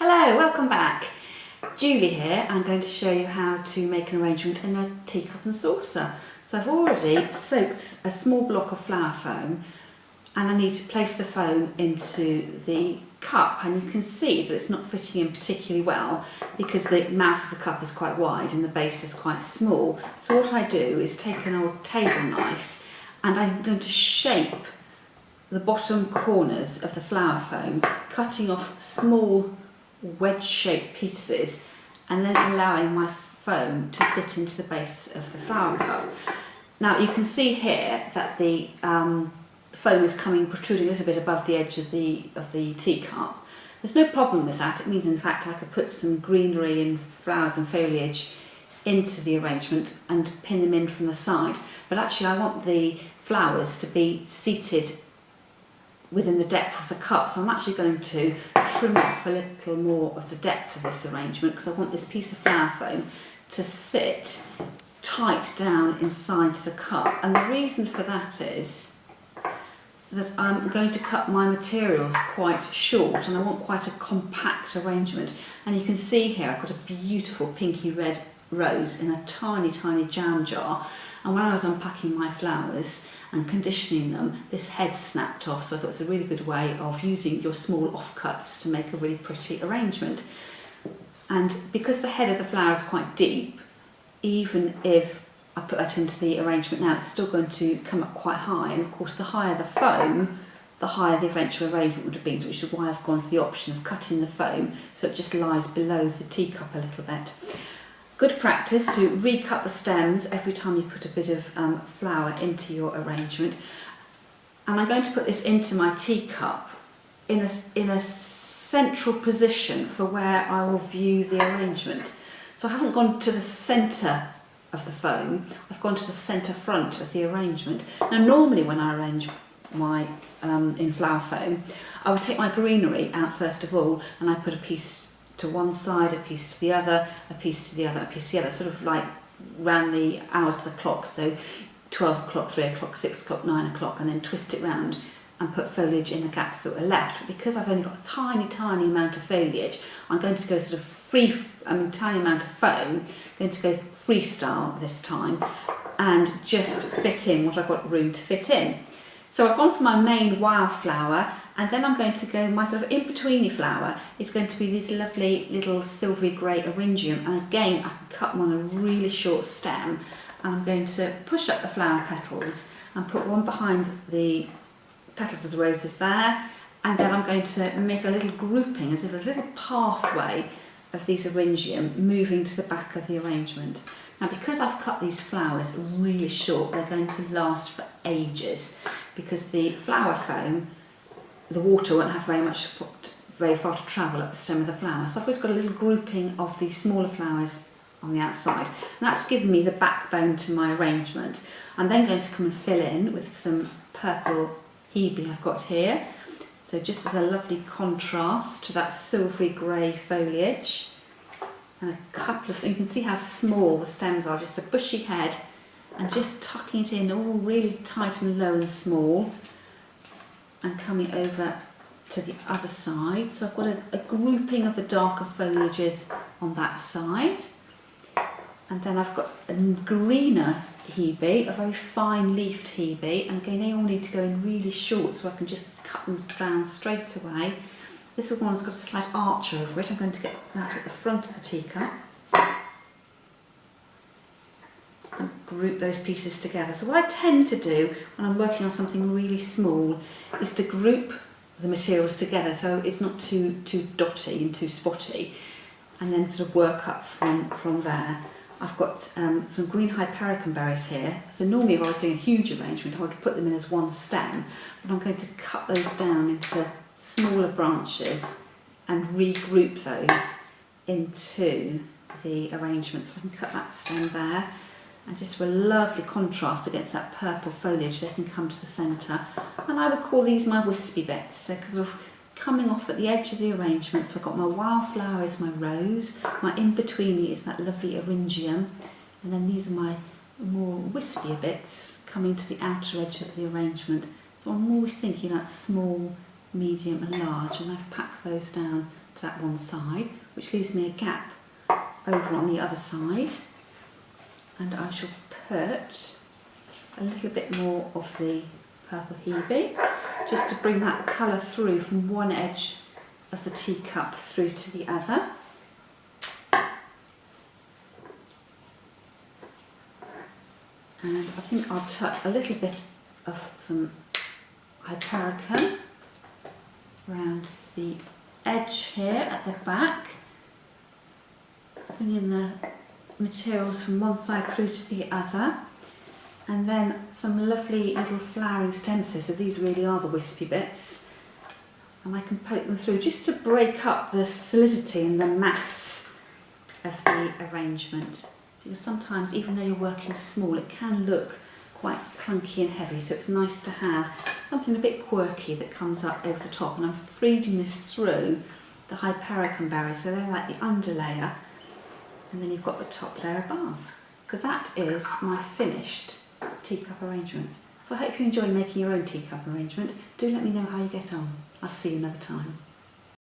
Hello, welcome back. Julie here. I'm going to show you how to make an arrangement in a teacup and saucer. So I've already soaked a small block of flower foam and I need to place the foam into the cup, and you can see that it's not fitting in particularly well because the mouth of the cup is quite wide and the base is quite small. So what I do is take an old table knife and I'm going to shape the bottom corners of the flower foam, cutting off small wedge-shaped pieces and then allowing my foam to sit into the base of the flower cup. Now you can see here that the foam is protruding a little bit above the edge of the teacup. There's no problem with that. It means in fact I could put some greenery and flowers and foliage into the arrangement and pin them in from the side, but actually I want the flowers to be seated within the depth of the cup, so I'm actually going to trim off a little more of the depth of this arrangement because I want this piece of flower foam to sit tight down inside the cup. And the reason for that is that I'm going to cut my materials quite short and I want quite a compact arrangement. And you can see here I've got a beautiful pinky red rose in a tiny jam jar, and when I was unpacking my flowers and conditioning them, this head snapped off, so I thought it was a really good way of using your small offcuts to make a really pretty arrangement. And because the head of the flower is quite deep, even if I put that into the arrangement now, it's still going to come up quite high, and of course the higher the foam, the higher the eventual arrangement would have been, which is why I've gone for the option of cutting the foam so it just lies below the teacup a little bit. Good practice to recut the stems every time you put a bit of flower into your arrangement. And I'm going to put this into my teacup in a central position for where I will view the arrangement. So I haven't gone to the centre of the foam, I've gone to the centre front of the arrangement. Now normally when I arrange my in flower foam, I would take my greenery out first of all, and I put a piece to one side, a piece to the other, a piece to the other, a piece to the other, sort of like round the hours of the clock, so 12 o'clock, 3 o'clock, 6 o'clock, 9 o'clock, and then twist it round and put foliage in the gaps that were left. But because I've only got a tiny amount of foliage, I'm going to go sort of tiny amount of foam, going to go freestyle this time and just fit in what I've got room to fit in. So I've gone for my main wildflower, and then I'm going to go, my sort of in-betweeny flower is going to be this lovely little silvery grey eryngium, and again I can cut them on a really short stem, and I'm going to push up the flower petals and put one behind the petals of the roses there, and then I'm going to make a little grouping as if there's a little pathway of these eryngium moving to the back of the arrangement. Now because I've cut these flowers really short, they're going to last for ages because the flower foam, the water won't have very far to travel up the stem of the flower. So I've always got a little grouping of the smaller flowers on the outside, and that's given me the backbone to my arrangement. I'm then going to come and fill in with some purple hebe I've got here, so just as a lovely contrast to that silvery grey foliage, and a couple of, you can see how small the stems are, just a bushy head, and just tucking it in all really tight and low and small, and coming over to the other side. So I've got a grouping of the darker foliages on that side, and then I've got a greener hebe, a very fine leafed hebe, and again they all need to go in really short so I can just cut them down straight away. This one's got a slight arch over it. I'm going to get that at the front of the teacup and group those pieces together. So what I tend to do when I'm working on something really small is to group the materials together so it's not too dotty and too spotty, and then sort of work up from there. I've got some green Hypericum berries here, so normally if I was doing a huge arrangement I would put them in as one stem, but I'm going to cut those down into smaller branches and regroup those into the arrangement. So I can cut that stem there, and just for a lovely contrast against that purple foliage they can come to the centre. And I would call these my wispy bits. They're sort of coming off at the edge of the arrangement. So I've got my wildflower is my rose, my in-betweeny is that lovely eryngium, and then these are my more wispier bits coming to the outer edge of the arrangement. So I'm always thinking about small, medium and large, and I've packed those down to that one side, which leaves me a gap over on the other side. And I shall put a little bit more of the purple hebe, just to bring that colour through from one edge of the teacup through to the other. And I think I'll tuck a little bit of some hypericum around the edge here at the back, bringing the materials from one side through to the other, and then some lovely little flowering stems here. So these really are the wispy bits, and I can poke them through just to break up the solidity and the mass of the arrangement, because sometimes even though you're working small it can look quite clunky and heavy, so it's nice to have something a bit quirky that comes up over the top. And I'm feeding this through the hypericum berries, so they're like the underlayer, and then you've got the top layer above. So that is my finished teacup arrangement. So I hope you enjoy making your own teacup arrangement. Do let me know how you get on. I'll see you another time.